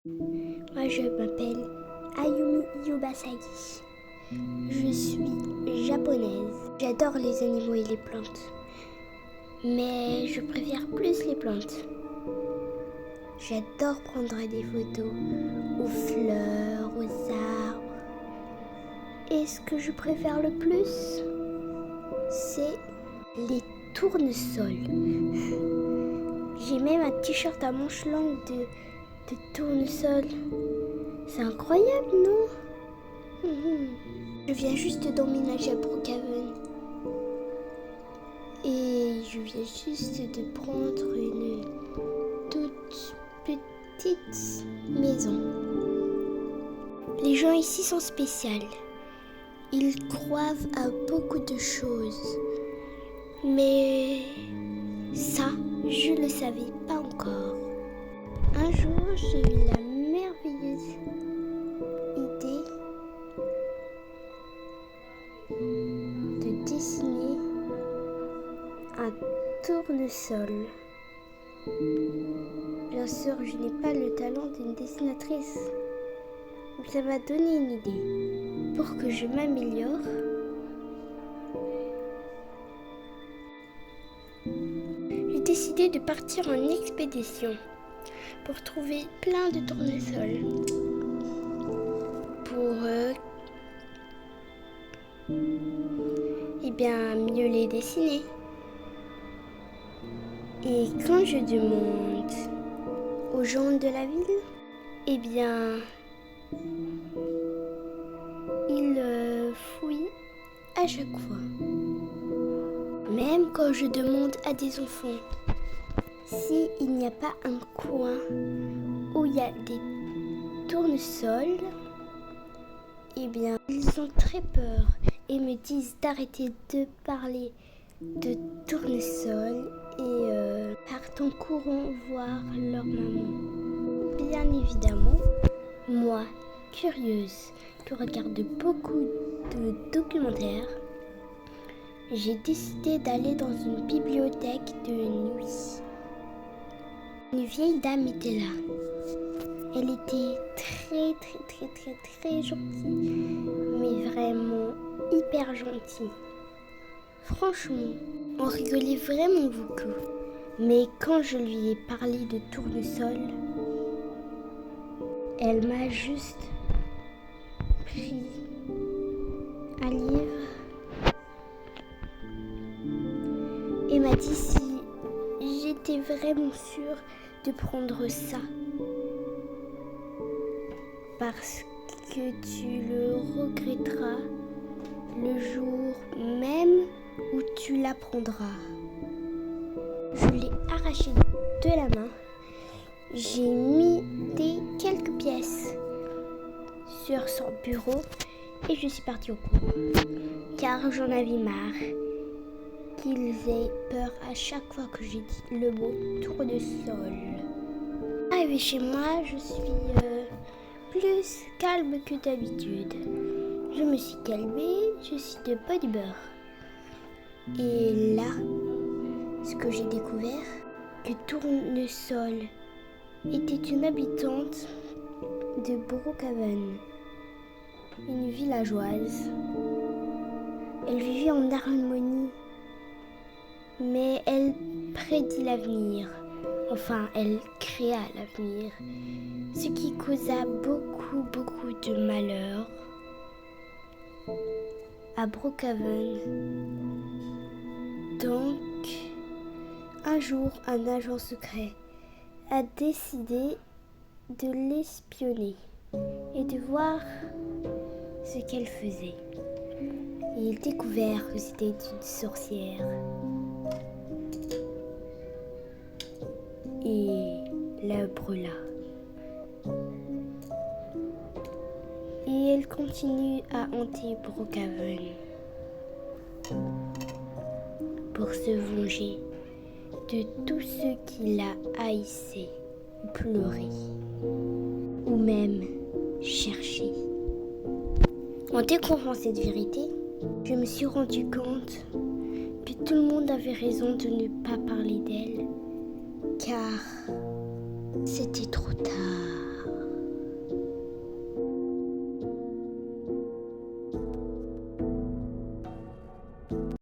Moi, je m'appelle Ayumi Yubasagi. Je suis japonaise. J'adore les animaux et les plantes. Mais je préfère plus les plantes. J'adore prendre des photos aux fleurs, aux arbres. Et ce que je préfère le plus, c'est les tournesols. J'ai même un t-shirt à manches longues de tournesol. C'est incroyable, non? Je viens juste d'emménager à Brookhaven. Et je viens juste de prendre une toute petite maison. Les gens ici sont spéciaux. Ils croient à beaucoup de choses. Mais ça, je ne le savais pas encore. Un jour, j'ai eu la merveilleuse idée de dessiner un tournesol. Bien sûr, je n'ai pas le talent d'une dessinatrice. Mais ça m'a donné une idée. Pour que je m'améliore, j'ai décidé de partir en expédition pour trouver plein de tournesols. Pour mieux les dessiner. Et quand je demande aux gens de la ville, ils fouillent à chaque fois. Même quand je demande à des enfants s'il n'y a pas un coin où il y a des tournesols, ils ont très peur et me disent d'arrêter de parler de tournesol et partent en courant voir leur maman. Bien évidemment, moi, curieuse, qui regarde beaucoup de documentaires, j'ai décidé d'aller dans une bibliothèque de nuit. Une vieille dame était là. Elle était très gentille, mais vraiment hyper gentille. Franchement, on rigolait vraiment beaucoup. Mais quand je lui ai parlé de tournesol, elle m'a juste pris un livre et m'a dit si j'étais vraiment sûre de prendre ça. Parce que tu le regretteras le jour même où tu l'apprendras. Je l'ai arraché de la main. J'ai mis quelques pièces sur son bureau et je suis partie au cours. Car j'en avais marre qu'ils aient peur à chaque fois que j'ai dit le mot tournesol. Arrivée chez moi, je suis plus calme que d'habitude. Je me suis calmée, je suis de bonne humeur. Et là, ce que j'ai découvert, que Tournesol était une habitante de Brookhaven, une villageoise. Elle vivait en harmonie, mais elle prédit l'avenir. Enfin, elle créa l'avenir, ce qui causa beaucoup de malheur à Brookhaven. Donc, un jour, un agent secret a décidé de l'espionner et de voir ce qu'elle faisait. Et il découvert que c'était une sorcière. Et la brûla. Et elle continue à hanter Brookhaven pour se venger de tous ceux qui la haïssaient, ou pleuraient, ou même cherchaient. En découvrant cette vérité, je me suis rendu compte que tout le monde avait raison de ne pas parler d'elle, car c'était trop tard.